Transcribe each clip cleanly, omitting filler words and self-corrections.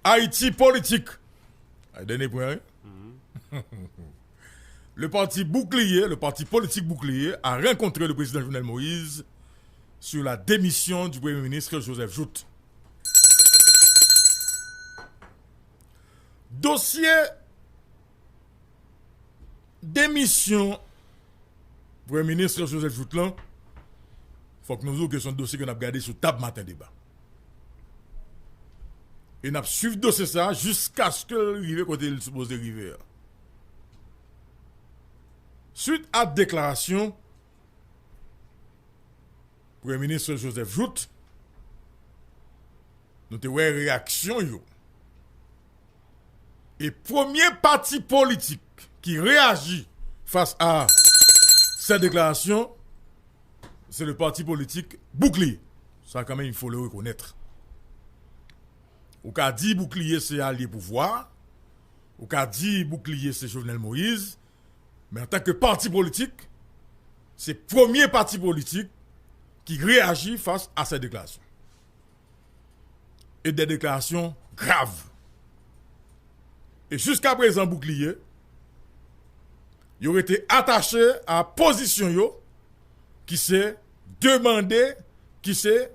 Haïti politique. Dernier point. Le parti Bouclier, le parti politique Bouclier, a rencontré le président Jovenel Moïse sur la démission du Premier ministre Joseph Jout. Dossier démission Premier ministre Joseph Jout là, faut que nous ayons que son dossier qu'on a gardé sur table matin débat. Et nous avons suivi le dossier ça jusqu'à ce que arrive côté il supposé arriver. Suite à la déclaration, Premier ministre Joseph Jout, nous avons une réaction. Et premier parti politique qui réagit face à cette déclaration, c'est le parti politique Bouclier. Ça, quand même, il faut le reconnaître. Ou qu'a dit Bouclier, c'est allié pouvoir. Ou qu'a dit Bouclier, c'est Jovenel Moïse. Mais en tant que parti politique, c'est le premier parti politique qui réagit face à cette déclaration. Et des déclarations graves. Et jusqu'à présent, Bouclier, il aurait été attaché à la position qui s'est demandé, qui c'est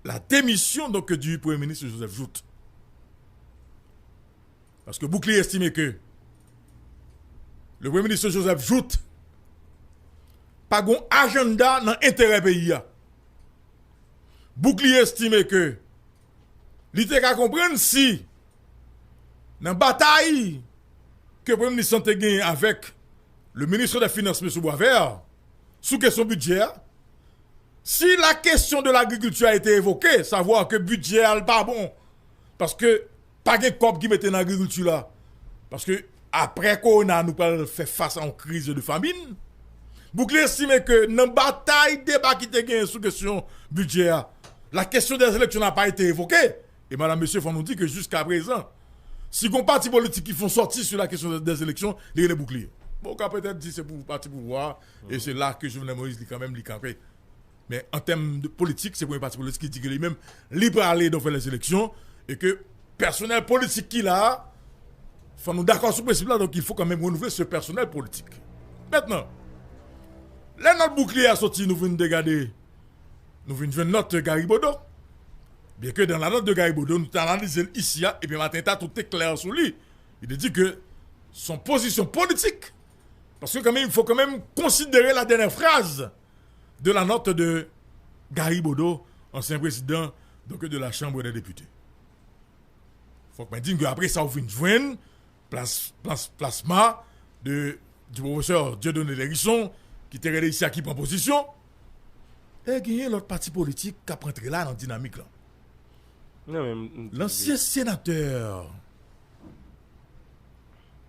la démission donc, du Premier ministre Joseph Jout. Parce que Bouclier estimait que le Premier ministre Joseph Jout pas un agenda dans l'intérêt pays. Bouclier estimait que l'idée qu'à comprendre si dans la bataille que le Premier ministre a gagné avec le ministre des Finances, M. Boisvert, sous question budget, si la question de l'agriculture a été évoquée, savoir que le budget n'est pas bon, parce que pas de corps qui mettait dans l'agriculture là, parce que après Corona, nous allons faire face à une crise de famine, Bouclier estime que dans la bataille débat qui a gagné sous question budget, la question des élections n'a pas été évoquée. Et madame, monsieur, il faut nous dire que jusqu'à présent, si on parti politique qui font sortir sur la question des élections, il y a les boucliers. Bon, on peut-être dire c'est pour le parti pouvoir, et c'est là que Jovenel Moïse dit quand même, campé. Mais en termes de politique, c'est pour un parti politique qui dit que lui-même, libre à aller dans les élections, et que personnel politique qu'il a, faut nous d'accord sur ce principe-là, donc il faut quand même renouveler ce personnel politique. Maintenant, là, notre bouclier a sorti, nous venons de regarder, nous venons de notre Garibodo. Bien que dans la note de Garibodo, nous analysons ici, et puis matin, tout est clair sur lui. Il dit que son position politique, parce que quand même, il faut quand même considérer la dernière phrase de la note de Garibodo, ancien président donc, de la Chambre des députés. Il faut que je dise qu'après ça, on vient joindre placement du professeur Dieudonné Lérisson, qui était ici à qui prend position, et il y a l'autre parti politique qui a rentré là dans la dynamique. Là. L'ancien sénateur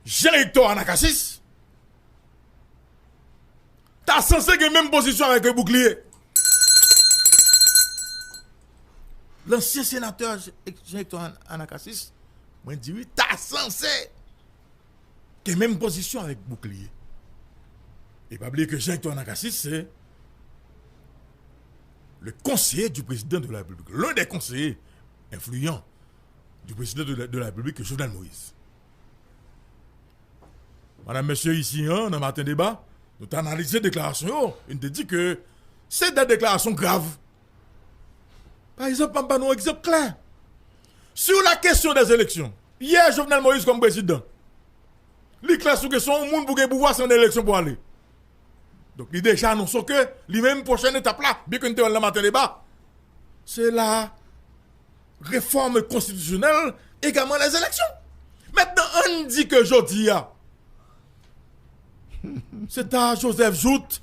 Jean-Hector Anakassis t'as censé avoir la même position avec le bouclier. L'ancien sénateur Jean-Hector Anakassis moi dit oui, t'as censé avoir la même position avec le bouclier. Et pas oublier que Jean-Hector Anakassis c'est le conseiller du président de la République, l'un des conseillers influent du président de la République, Jovenel Moïse. Madame, monsieur, ici, dans le matin débat, nous avons analysé la déclaration. Il nous dit que c'est des déclarations graves. Par exemple, on un exemple clair. Sur la question des élections, hier, Jovenel Moïse comme président, il est clair sur la question, le monde pour pouvoir sans élection pour aller. Donc, il déjà annonce que lui-même, prochaine étape là, bien que nous avons le matin débat, c'est la réforme constitutionnelle, également les élections. Maintenant, on dit que aujourd'hui, c'est à Joseph Jout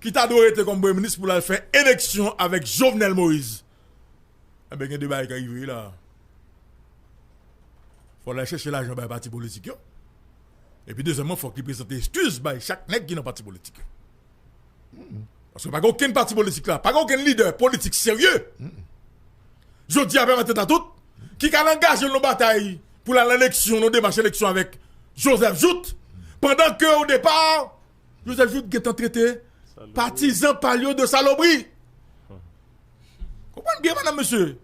qui t'a donné comme premier ministre pour faire élection avec Jovenel Moïse. Eh bien, il y a un débat qui arrive là. Il faut aller chercher l'argent dans les partis politiques. Et puis, deuxièmement, il faut qu'il présente des excuses à chaque nègre qui est dans le parti politique. Parce que pas aucun parti politique là, pas aucun leader politique sérieux. Je dis à permettre à tout qui a engagé nos batailles pour l'élection, nos démarches d'élection avec Joseph Jout, pendant que au départ, Joseph Jout est en traité partisan palio de saloperie. Comprenez bien, madame, monsieur.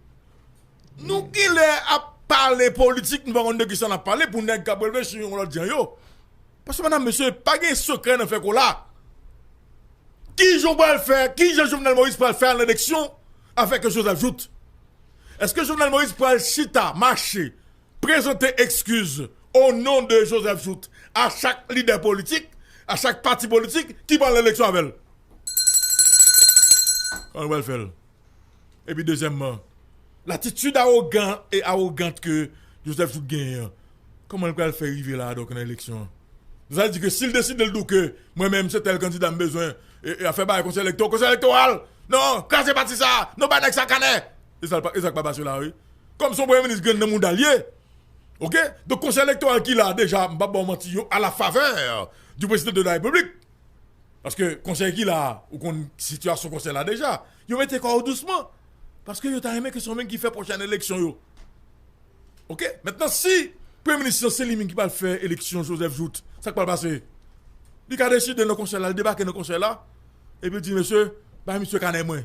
Nous qui est à parler politique, nous avons de qui s'en a parlé pour nous Gabriel sur on dit yo. Parce que madame monsieur pas de secret dans fait quoi là. Qui Jean va le faire, qui Jean-Jovenel Moïse peut faire l'élection avec Joseph Jout. Est-ce que Jovenel Moïse peut chita marcher présenter excuses au nom de Joseph Jout à chaque leader politique, à chaque parti politique qui prend l'élection avec elle? On va le faire. Et puis deuxièmement, l'attitude arrogante que Joseph Jout gagne, comment il peut le faire arriver là donc dans l'élection? Vous allez dire que s'il décide de le dire que moi-même c'est tel candidat j'ai besoin et à faire un conseil électoral, non, quand c'est parti ça, non pas ça canet. Et ça pas passé là oui. Comme son premier ministre gagne dans le monde allié. OK? Donc conseil électoral qu'il a déjà bon menti à la faveur du président de la République. Parce que conseil qu'il a ou qu'on situation conseil là déjà, il mettait quoi doucement parce que il t'a aimé que son même qui fait prochaine élection yo. OK? Maintenant si premier ministre c'est lui qui va faire élection Joseph Jout, ça va passer. Il a décidé de le conseil là, débarquer dans le conseil là et puis il dit monsieur, bah monsieur Canet moi.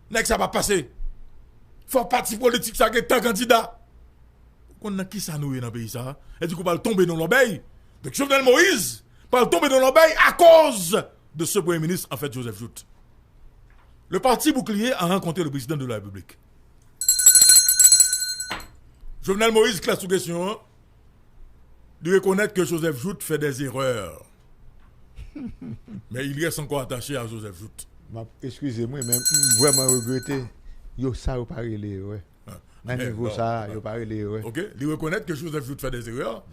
N'est-ce ça va passer. Faut parti politique ça qui est un candidat. On a qui ça nous dans le pays ça? Et du coup va tomber dans l'obéi. Donc Jovenel Moïse va tomber dans l'obéi à cause de ce premier ministre en fait Joseph Jout. Le parti Bouclier a rencontré le président de la République. Jovenel Moïse classe sous question de reconnaître que Joseph Jout fait des erreurs. Mais il reste encore attaché à Joseph Jout. Excusez-moi, mais vraiment regretté. Yo ça ou pas relé ouais. À niveau ça, yo pas relé ouais. OK, il reconnaît que Joseph Jout fait des erreurs.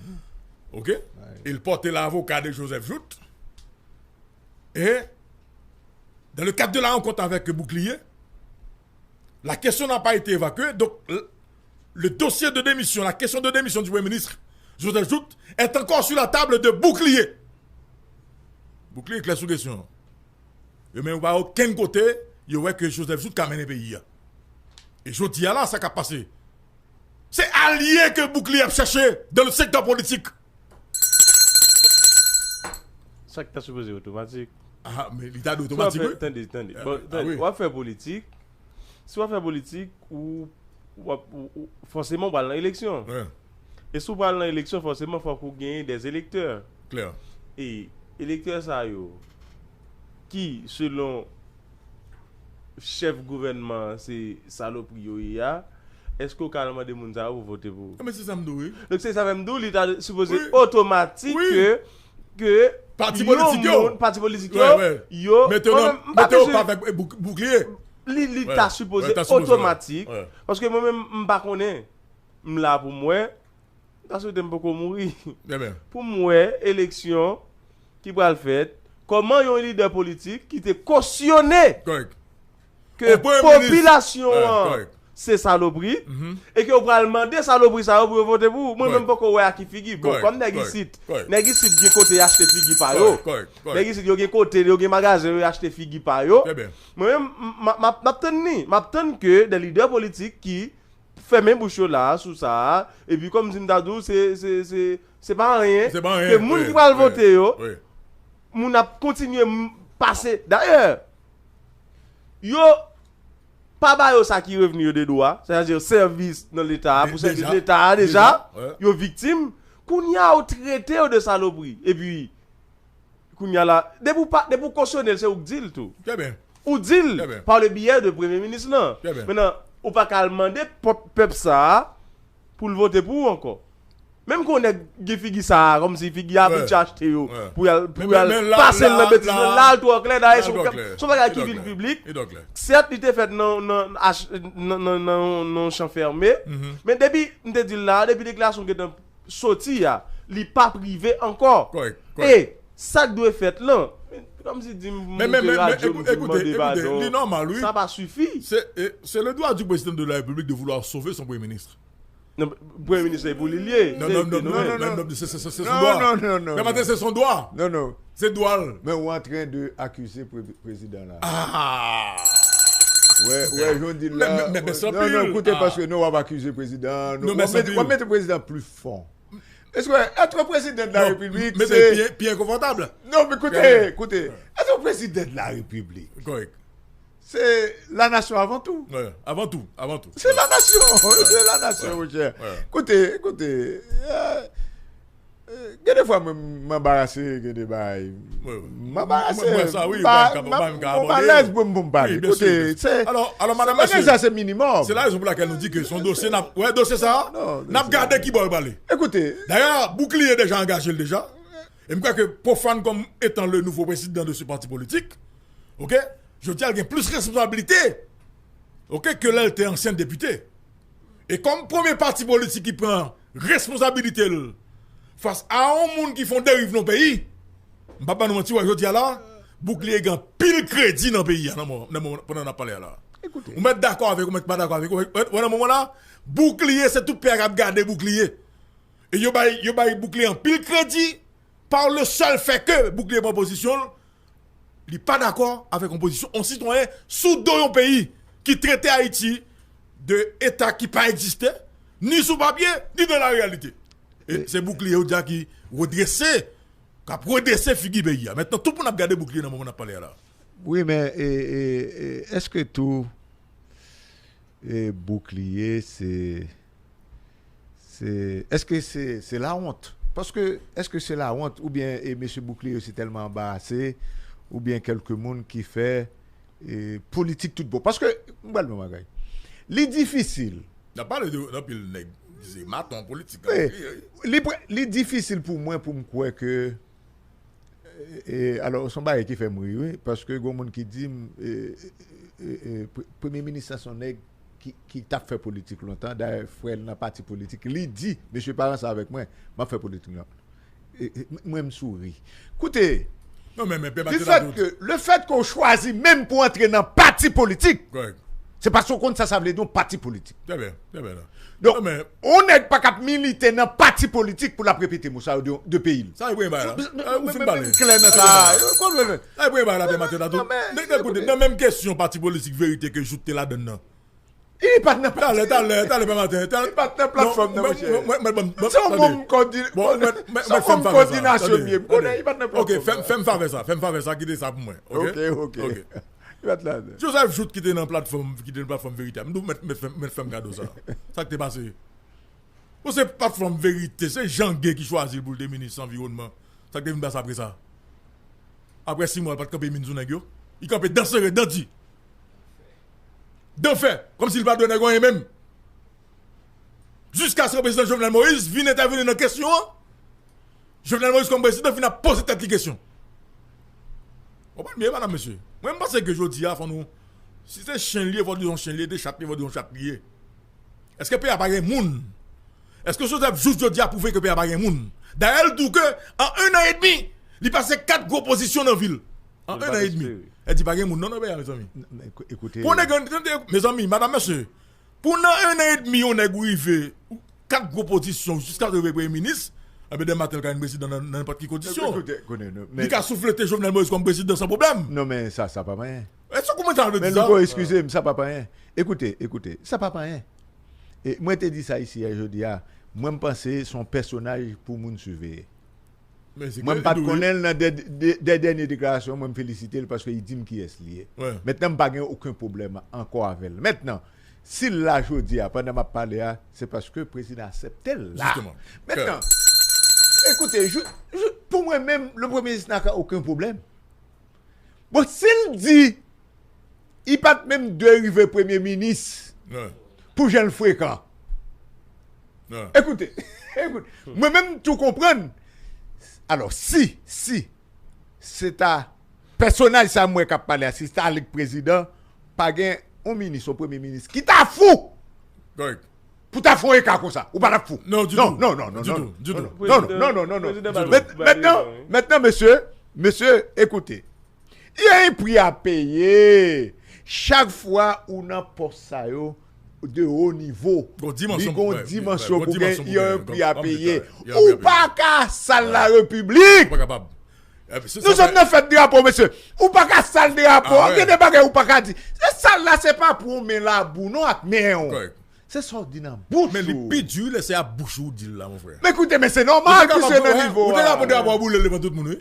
OK? Ouais. Il porte l'avocat de Joseph Jout. Et dans le cadre de la rencontre avec Bouclier, la question n'a pas été évacuée. Donc le dossier de démission, la question de démission du Premier ministre Joseph Jout est encore sur la table de Bouclier. Bouclier est clair sous question. Et même pas aucun côté, il y aurait que Joseph Jout a mené le pays. Et je dis là, ça qui a passé. C'est allié que Bouclier a cherché dans le secteur politique. Ça qui t'a supposé automatique. Ah, mais l'état d'automatique. Attendez. On va faire politique. Si on va faire politique, ou forcément on va dans l'élection. Ouais. Et si on va dans l'élection, forcément il faut qu'on gagne des électeurs. Clair. Et électeurs ça yo qui selon chef gouvernement c'est saloperie yo ya, est-ce que carrément des moun ça vous voter pour? Mais c'est ça me dit. Donc c'est ça même d'où l'état supposé automatique que parti politique yo maintenant pas avec Bouclier. L'état supposé automatique parce que moi même m'pas connais là pour moi parce que t'aimes beaucoup mourir. Pour moi élection qui va le faire, comment un leader politique qui te cautionné que la population c'est saloperie et que vous allez demander saloperie ça pour voter pour moi même pas qu'on voit qui figure bon comme négicite qui côté acheter figure par yo négicite yo côté yo magasin acheter figure par yo moi même m'attend que des leaders politiques qui fait même bouche là sous ça et puis comme Zimdadou c'est pas rien que moun qui va voter yo moun a continuer passer d'ailleurs yo pas ba yo ça qui revenu de droit c'est-à-dire service dans l'état pour service l'état déjà yo victime kounya ou traité de saloperie et puis kounya là de pour cautionner c'est ou dit tout ou dit par le biais de premier ministre là maintenant ou pas qu'à demander peuple ça pour le voter pour encore. Même qu'on est figi ça comme si figi a pu acheter yo pour passer le bêtise là tout clair d'ailleurs son bagage qui vient public. Certes il était fait non champ fermé mais depuis on te dit là depuis déclaration qui est sorti là, il pas privé encore. Et ça doit faire là. Comme si dit mais écoutez, normal, oui. Ça va suffire. C'est le droit du président de la République de vouloir sauver son premier ministre. Non, premier ministre est pour lier. Non, c'est son droit. Mais c'est son droit. Non. C'est droit. Mais on est en train d'accuser le président là. Ah. Ouais, je dis là. Mais non, écoutez, parce que nous on va accuser le président. On va mettre le président plus fort. Est-ce que être président de la République, c'est bien confortable? Non, mais écoutez, être président de la République, correct. c'est la nation avant tout. Ouais, avant tout. C'est la nation, c'est la nation, mon cher. Écoutez, des fois, je m'embarrasse, Écoutez, alors, madame, ça, c'est minimum. C'est la raison pour laquelle nous dit que son dossier n'a ça, n'a gardé qui va parler. Écoutez. D'ailleurs, Bouclier est déjà engagé déjà. Et je crois que Profane, comme étant le nouveau président de ce parti politique, ok, je dis qu'il y a plus de responsabilité, ok, que là, il était ancien député. Et comme premier parti politique qui prend responsabilité face à un monde qui font dérive dans le pays, je ne vais pas nous mentir, je dis là, Bouclier a pile crédit dans le pays, pendant qu'on a parlé là. Écoutez. Vous êtes d'accord avec vous, vous n'êtes pas d'accord avec vous. À un moment là, Bouclier, c'est tout père qui a gardé Bouclier. Et il y a Bouclier en pile crédit par le seul fait que Bouclier prend position, il n'est pas d'accord avec une position en citoyen sous deux pays qui traitait Haïti de État qui pas existé, ni sous papier, ni dans la réalité. Et c'est Bouclier qui a redressé figure pays. Maintenant, tout le monde a gardé Bouclier dans le moment où on a parlé là. Oui, mais est-ce que tout Bouclier, c'est est-ce que c'est la honte? Parce que, est-ce que c'est la honte? Ou bien M. Bouclier est tellement embarrassé? Ou bien quelques monde qui fait politique tout beau? Parce que, c'est difficile. Il n'a pas le c'est maton politique. C'est difficile pour moi pour me croire que. Alors, son bail qui fait mourir, oui, parce que il y a des gens qui disent Premier ministre son nègre qui t'a fait politique longtemps, d'ailleurs, frère dans parti politique, il dit, monsieur parent ça avec moi, m'a fait politique là. Moi, je me souris. Écoutez, non, mais le fait qu'on choisit même pour entrer dans un parti politique, correct. C'est parce qu'on ça veut dire parti politique. Très bien. Donc, on n'est pas capable de militer dans un parti politique pour la répéter, Moussa, de pays. Ça, il là. La même question, parti politique, vérité, que je là-dedans. Il n'est pas dans la plateforme. C'est un monde coordination. Ok, fais-moi faire ça, quittez ça pour moi. Ok. Joseph Jout qui était dans la plateforme vérité. Nous mettons garder ça. Ça qui est passé. C'est plateforme vérité, c'est Jean Gay qui choisit pour le ministre de l'environnement. Ça qui est venu après ça. Après 6 mois, il n'a pas camper Minzou Negyo. Il campe dans ce redenti. De fait, comme s'il ne va pas donner rien même. Jusqu'à ce que le président Jovenel Moïse vienne intervenir dans la question. Jovenel Moïse comme président vient poser cette question. Vous comprenez, madame, monsieur? Moi, je pense que je dis à nous, si c'est chien lié, il faut dire un chien lié, des chapiers, il faut dire un chapier. Est-ce que le pays a pas de monde? Est-ce que Joseph juste dis à prouver que le pays a pas de monde? D'ailleurs, il dit qu'en 1 an et demi, il passe 4 gros positions dans la ville. En 1 an et demi. Elle dit pas de monde. Non, mes amis. Écoutez. Mes amis, madame, monsieur, pour 1 an et demi, on a arrivé 4 gros positions jusqu'à le Premier ministre. Des matins, quand il président dans n'importe quelle condition. Il a soufflé Jovenel Moïse comme président sans problème. Non, mais ça pas rien. Est-ce que comment t'as dit ça? Mais excusez-moi, ça pas rien. Écoutez, ça pas rien. Et moi, je te dis ça ici, je dis, moi, je pense que son personnage pour nous surveiller. Moi, je ne pas connaître dans des dernières déclarations, moi, je me félicite parce qu'il dit qui est lié. Maintenant, je n'ai pas aucun problème encore avec elle. Maintenant, si là, je dis, pendant ma parler, c'est parce que le président accepte là. Justement. Maintenant, écoutez, pour moi-même, le Premier ministre n'a aucun problème. Bon, s'il dit, il pas même dériver Premier ministre pour jeune fréquent. Écoutez, moi-même, tout comprendre. Alors, si c'est un personnage, ça moi qui a parlé, si c'est le président, pas un ministre, un Premier ministre, qui t'a fou. Pour ta fou et comme ça, ou pas la fou. Non. Maintenant, monsieur, écoutez. Il y a un prix à payer. Chaque fois où on a pour ça de haut niveau. Dimension pour gagner, il y a un prix à payer. Ou pas qu'à salle la République. Nous sommes dans fait drapeau, monsieur. Ou pas qu'à salle drapeau. Ou pas qu'à dire. Cette salle là, c'est pas pour mettre la boue, non, mais c'est sorti dans bouche. Mais le plus dur, c'est à bouche ou dit là, mon frère. Mais écoutez, mais c'est normal que c'est dans le niveau. Vous avez pas de boule devant tout le monde.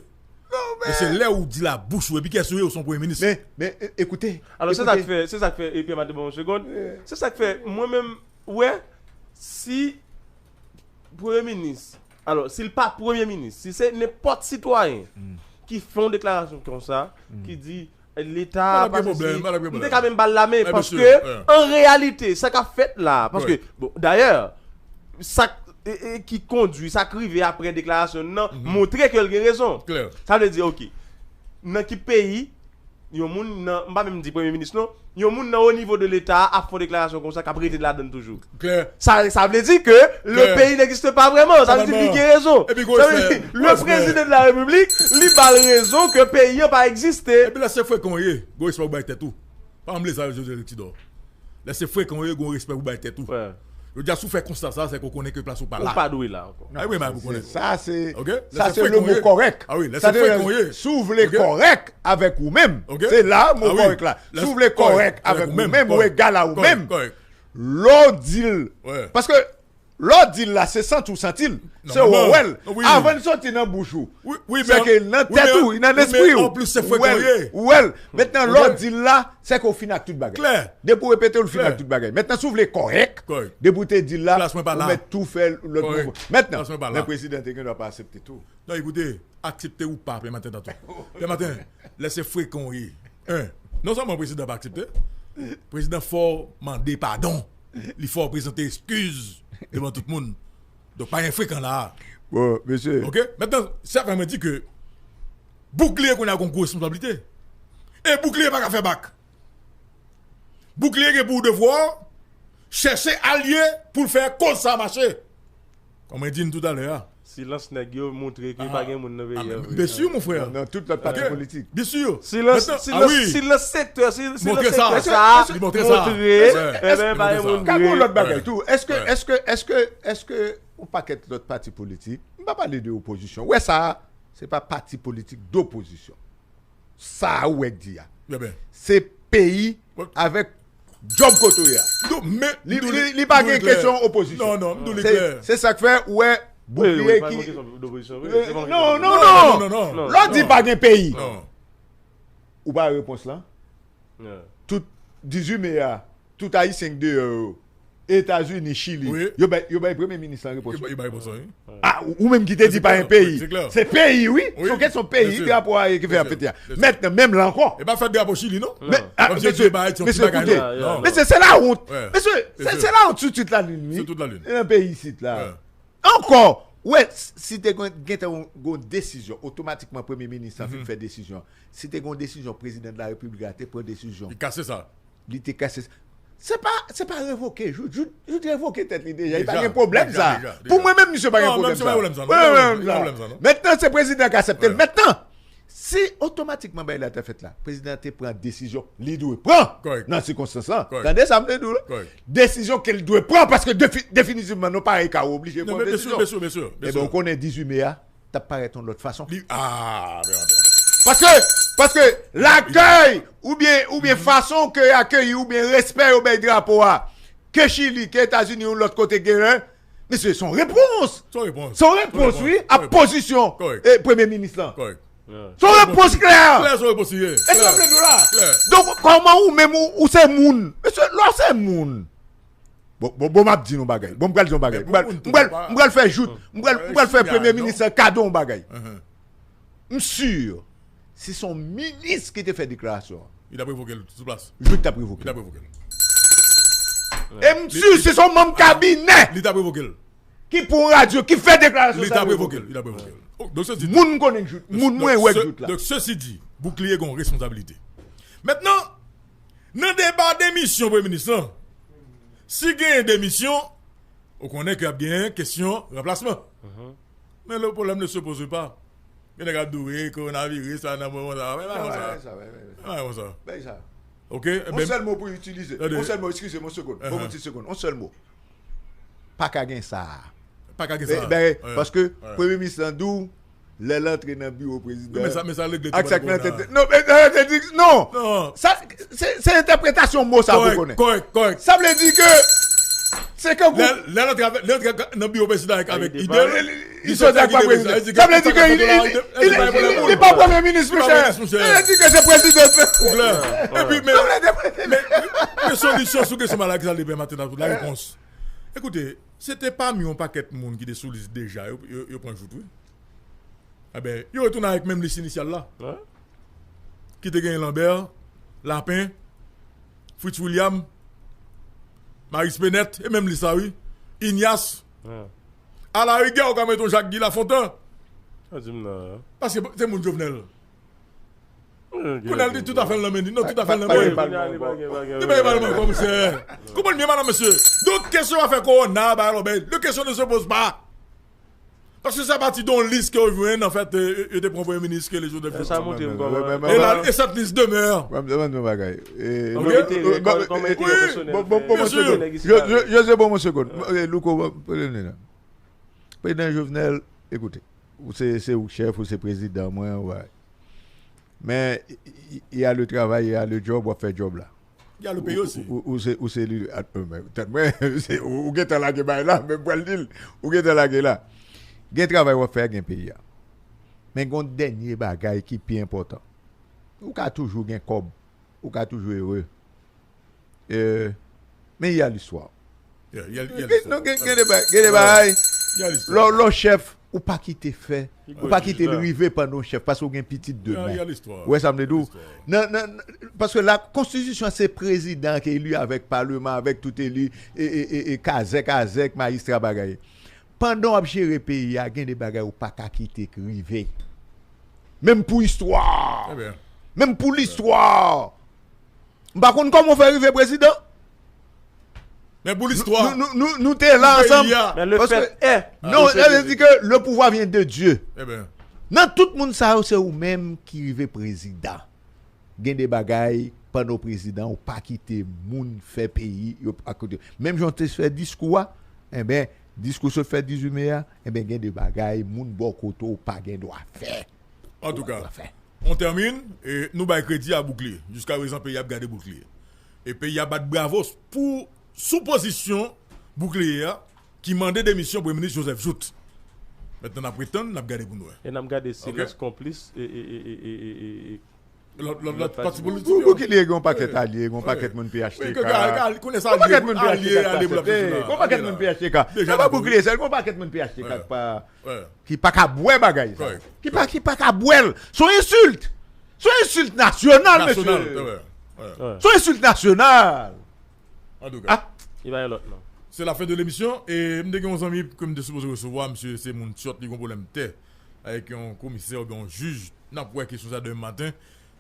Mais c'est là où dit la bouche et puis qu'est-ce que son premier ministre. Mais écoutez. Alors c'est ça que fait et puis madame seconde. C'est ça que fait moi-même si premier ministre. Alors s'il pas premier ministre, si c'est n'importe citoyen qui font déclaration comme ça qui dit l'État pas de problème, on est quand même pas la main parce que en réalité ça qu'a fait là parce que bon, d'ailleurs ça qui conduit ça crivé après déclaration non montrer que il a raison. Claire. Ça veut dire OK. Dans quel pays yon moun pas même dit premier ministre non yon moun au niveau de l'État a fait déclaration comme ça qu'a prêté de la donne toujours. Claire. Ça veut dire que le pays n'existe pas vraiment, ça veut dire qu'il a raison. Ça veut dire le président de la République lui a raison que le pays n'a pas existé. Et puis là c'est frère qu'on y go respect pour tête tout. Pas me laisser José Tidor. Là c'est frère qu'on y go respect pour tête tout. Le dia sou fait constat ça c'est qu'on connaît que place ou pas là. Ou pas doué là encore. Ah oui mais vous connaissez. Ça c'est OK. Ça c'est le mot correct. Ah oui, là c'est frère qu'on y. S'ouvre les correct avec vous-même. C'est là mot correct là. S'ouvre les correct avec vous-même ou égal à vous-même. L'autre deal. Parce que l'autre deal là c'est sans tout sentil. C'est Orwell. Avant de sortir dans bouchou. Oui c'est que dans tête ou dans l'esprit. En plus c'est frère qu'on y. Well, maintenant l'autre deal là c'est qu'on finit tout bagage. Clair. De pour répéter le final tout bagage. Maintenant s'ouvre les correct. De pour te dire là on met tout faire l'autre mouvement. Maintenant le président ne doit pas accepter tout. Non écoutez, accepter ou pas le matin dans tout. Le matin, laissez frère qu'on y. Non seulement le président pas accepter. Le président faut demander pardon. Il faut présenter excuses devant tout le monde. Donc, pas un fréquent là. Bon, monsieur. OK? Maintenant, ça me dit que bouclier qu'on a une responsabilité. Et bouclier pas qu'à faire bac. Bouclier est pour devoir chercher allié pour faire cause ça marcher. Comme on dit tout à l'heure. Silence n'a pas montré qu'il n'y a pas de monde dans le pays. Bien sûr, mon frère. Dans toute la partie politique. Bien sûr. Si le secteur, ça, montrer ça. Comment l'autre bagaille tout? Est-ce que on paquet l'autre parti politique, on va parler de opposition. Ouais ça, c'est pas parti politique d'opposition. Ça ouais dit. C'est pays avec job kotoya. Mais il pas une question opposition. Non, c'est ça que fait ouais. Bouclier qui non. L'on dit pas d'un pays. Ou pas réponse là? Tout 18 mai tout haïtien de États-Unis, Chili. Yo ba premier ministre en réponse. Ah ou même qui te dit pas un pays. C'est pays oui. Son question pays drapeau qui fait péter. Maintenant même là encore. Et pas faire drapeau Chili non? Mais c'est la honte. Monsieur, c'est la honte sur toute la ligne. Sur toute la ligne. Un pays ici là. Encore, ouais, si tu as une décision, automatiquement, Premier ministre fait décision. Si tu as une décision, président de la République a pris une décision. Il casse ça. Il te casse ça. C'est pas révoqué. Je te révoqué tête déjà. Il n'y a pas de problème ça. Pour moi-même, monsieur, pas de problème ça. Maintenant, c'est le président qui a accepté. Maintenant, si automatiquement il a été fait là, le président prend décision, il doit prendre dans ces circonstances-là. Attendez, ça me dit décision qu'il doit prendre parce que définitivement, nous pas qu'à obliger prendre décision. Bien sûr. Et donc on est 18 mai, t'as pas de l'autre façon. Ah, parce que l'accueil ou bien façon que accueil ou bien respect au drapeau que Chili, que États-Unis ou l'autre côté guerre, mais c'est son réponse. Son réponse oui à position et premier ministre là. Son réponse claire. Son réponse claire. Exemple là. Donc comment ou même ou c'est moun. Monsieur là c'est moun. Bon m'a dit non bagay. Bon m'gal dire bagay. M'gal faire joute. M'gal faire premier ministre cadeau bagay. Sûr. C'est son ministre qui te fait déclaration. Il a provoqué sur place. Je t'ai provoqué. Et monsieur c'est son membre cabinet. Il t'a provoqué. Qui pour radio qui fait déclaration. Il t'a provoqué. Donc ceci dit, moun connaît joute. Moun moins ouais joute là. Donc ceci dit, bouclier gon responsabilité. Maintenant, dans débat d'émission premier ministre, si gagne démission, on connaît qu'il y a bien question remplacement. Mais le problème ne se pose pas. Il y a doué coronavirus ça dans moment ça. Ça. OK, un seul mot pour utiliser. Un seul mot, excusez-moi une seconde. Bon petite seconde, un seul mot. Pas qu'à gagner ça. Parce que premier ministre Andou l'entrée dans le bureau président. Mais ça règle non. Ça c'est interprétation mot ça vous connaissez. Correct. Ça veut dire que C'est que vous. L'autre bureau président avec Idel. Il sont d'accord avec président. Ça veut dire qu'il n'est pas premier ministre, monsieur. Il dit que c'est président. Et puis, mais solution sur question malade, ça dépend maintenant de la réponse. Écoutez, c'était pas mieux un paquet de monde qui est sous liste déjà. Il prend jour tout. Ah ben, il retourne avec même liste initiale là. Qui te gagne Lambert, Lapin, Fritz William, Marie Spinette, et même Lissa, oui. Ignace. À la rigueur, on va mettre Jacques Guy Lafontaine. Parce que c'est mon Jovenel. Vous avez tout à fait le même. Non, tout à fait le même. Comme c'est. Comment bien, madame, monsieur? Donc, question à faire Corona, la question ne se pose pas. Parce que ça partit d'une liste que vous venez, en fait, il était premier ministre que les jours de fête. Et cette liste demeure. Je sais pas mon second. Louko, président Jovenel, écoutez, c'est ou chef ou c'est président, moi, ouais. Mais il y a le travail, il y a le job, on fait le job là. Il y a le pays aussi. Ou c'est lui. Ou est la guerre là, mais pour le dire, ou est la guerre là. Il y a un travail à faire dans le pays. Mais il y a un dernier bagage qui est plus important. Ou a toujours un cob, ou a toujours heureux. Mais il y a l'histoire. Il y a l'histoire. Le chef, ou pas quitter fait, ou pas quitter le rivet pendant le chef, parce qu'il y a un petit demain. Il y a l'histoire. Ouais, ça me dit. Non, parce que la constitution, c'est président qui est élu avec parlement, avec tout élu, et Kazek, magistrat bagaille. Pendant que gérer le pays, il y a des bagages ou pas qu'à quitter rivet. Même pour l'histoire. Même pour l'histoire. Par contre, comment on fait arriver président? Mais pour l'histoire. Nous t'es là ensemble. Mais le fait non, elle dit que le pouvoir vient de Dieu. Eh bien. Non, tout le monde ça c'est ou même qui arrive président. Gen des bagailles pendant président ou pas quitter moun fait pays à côté. Même j'en te fait discours, eh ben discours se fait 18 mai, eh ben gen des bagailles moun bokoto ou pas gen doit faire. En tout cas, on termine et nous bail crédit à bouclier. Jusqu'à présent pays a gardé bouclier. Et pays a battu bravos pour sous-position bouclier qui mandait démission au Premier ministre Joseph Jout. Maintenant, on prétend, on a gardé pour nous. Et on a gardé silence complice et l'autre parti politique. Vous qui liez un paquet allié, un paquet de PHTK. Un paquet de PHTK. Un paquet de PHTK. Ça va bouclier, c'est un paquet de PHTK qui pas qu'à boire bagaille. Qui pas qu'à boire. Son insulte nationale, monsieur. Son insulte nationale. En tout cas. Il va y avoir l'autre, non. C'est la fin de l'émission et je me dis amis comme de supposé recevoir monsieur c'est mon short qui a un problème tête avec un commissaire ou un juge n'a pas question ça demain matin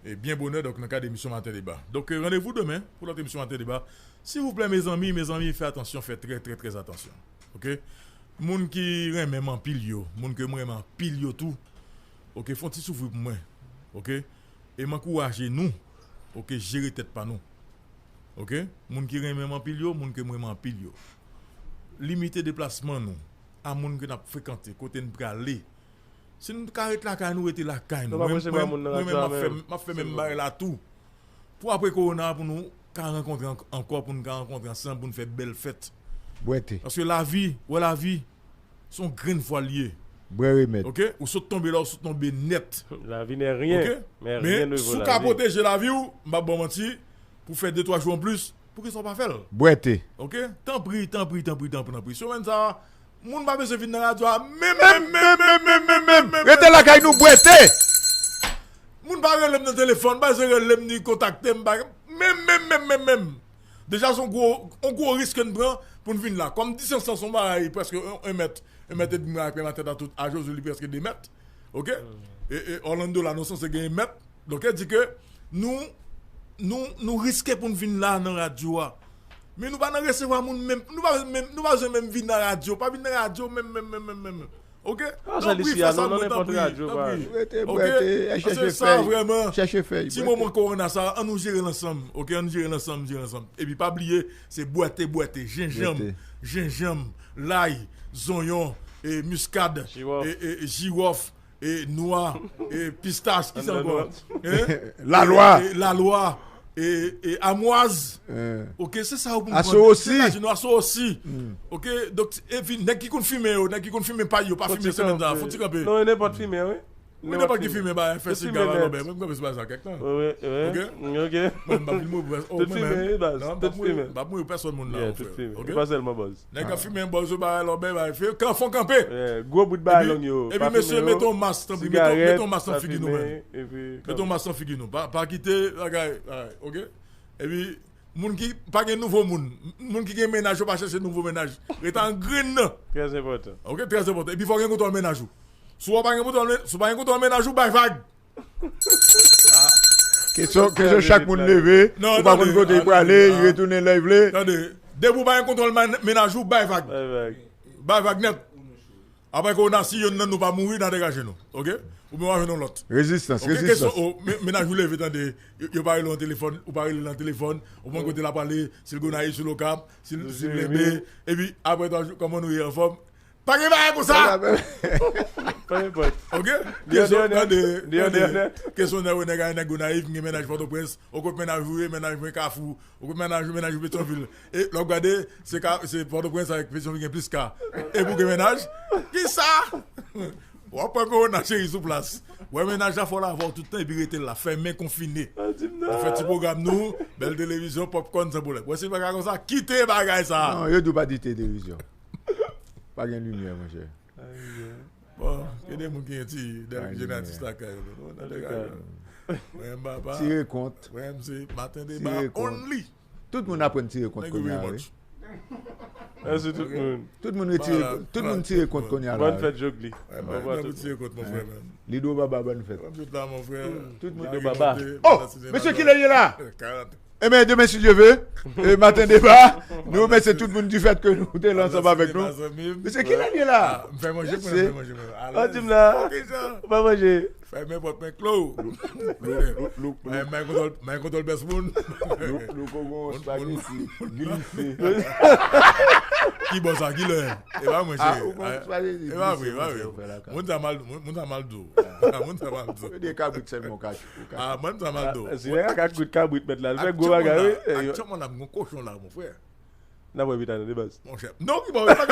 et bien bonheur donc dans le cas d'émission matin débat. Donc rendez-vous demain pour notre émission matin débat. S'il vous plaît mes amis faites attention, faites très attention. OK? Moun qui même en pile yo, moun que moi en pile yo tout. OK, font petit souffrir pour moi. OK? Et m'encourager nous. OK, gérer tête pas nous. OK? Moun qui même en pile yo, moun que moi en pile yo. Limiter déplacement nous à moun que n'a fréquenté côté nous aller si nous carrette la caille nous était la caille nous même m'a fait même barrer là tout pour après corona pour nous rencontrer encore pour nous rencontrer ensemble pour nous faire belle fête parce que la vie sont graines fois liées OK ou saute tomber là ou saute tomber net la vie n'est rien okay? Mais rien ne vaut la vie sous protéger la vie ou m'a bon mentir pour faire 2-3 jours en plus pour qu'ils soient pas fait. Boité. OK? Tant pis. Si on ça, moun pas besoin de venir dans la radio, même. Restez là quand nous boité. Moun pas relève dans téléphone, pas relève ni contacter, même. Déjà son gros risque nous prend pour nous venir là. Comme distance sont presque 1 mètre et demi avec ma tête à tout à Josué presque 2 mètres. OK? Et Orlando là nous c'est 1 mètre. Donc elle dit que nous risquons pour nous venir là dans la radio. Mais nous ne pouvons pas recevoir même. Nous ne pouvons pas même venir dans la radio. Pas venir dans la radio, même. OK? Ça non, n'importe radio. OK? C'est ça vraiment. Si moment corona ça, on nous gère ensemble. OK? On nous gère ensemble. Et puis pas oublier, c'est boiter. Gingembre, l'ail, zognon, et muscade, et girofle. Et noix, et pistache, qui sont encore. La loi. et Amoise. OK, c'est ça vous Asso aussi. Asso aussi. OK, donc et puis nèg qui confirmer, nèg qui confirmer pas yo, pas filmer semaine là, faut-tu camper. Non, il n'est pas de filmer, oui. Oui, n'est pas qui filme bah faire cigare là, même comme c'est pas ça quelque temps. Oui. OK. Même pas filmer tout filmer, tout filmer. Pas moi personne monde là. OK. Pas seulement buzz. Nèg qui filmer buzz bah là ben fait quand font camper. Gros bout de ballon yo. Et puis monsieur mettons masque, mettons masque en figure nous. Mettons masque en figure nous, pas quitter OK. Et puis moun qui pas un nouveau moun qui gagne ménage pas chercher nouveau ménage est en green très important. OK, très important. Et puis faut gagner contrôle ménage. Soit pas un contrôle ménage ou bail vague. Question chaque monde levé, ou pas mon côté pour aller, il retourner là il veut. Attendez, dès vous pas un contrôle ménage ou bail vague. Bail vague net. Après qu'on a si on nous pas mourir dans dégager nous. OK? Ou bien on l'autre. Résistance. Ménage vous levé attendez, il parle au téléphone, ou parle dans téléphone, au moins côté la parler, s'il gonaï sur le cap, s'il levé et puis après comment nous y en forme. Pas que va comme ça. OK? Question de naïf qui ménage Port-au-Prince, au côté ménage Carrefour, au côté ménage Pétionville. Et regardez, c'est Port-au-Prince avec Pétionville plus cas. Et pour que ménage, qui ça? On pas qu'on a chéri sur place. Ouais, ménage il faut l'avoir tout le temps et puis rester là, fermé, confiné. On fait petit programme nous, belle télévision, popcorn ça pour ouais, c'est pas comme ça, quitter bagaille ça. Non, yo doit pas dire télévision. Pas de lumière, mon cher. Bon, il y a des gens qui ont dit, des artistes là, tirer compte. Ouais, c'est matin débat only. Tout le monde apprend à tirer compte. Merci tout le monde. Tout le monde tire compte qu'on y a là. Bonne fête, Jogli. Bonne fête, mon frère. Lido Baba, bonne fête. Mon frère. Tout le monde Baba. Oh, monsieur qui est là? Eh bien, demain, si Dieu veut, matin débat, nous remercions tout le monde du fait que nous sommes ensemble avec nous. Mais c'est qui est là? Fais manger, fais manger. Ah, tu me l'as? On va manger. Fais mes votre main clos. Main contre le best moon. Nous pouvons spaghetti glissé. Qui bosse ça? Qui le? Et va manger. Et va oui. Moun ta mal do. Des cabrit seulement cache. Ah, moun ta mal do. Si un cabrit mettre là, fait go bagarre. Actuellement on a mon cochon là mon frère. N'a pas vite dans les bases. Mon cher. Non, il va pas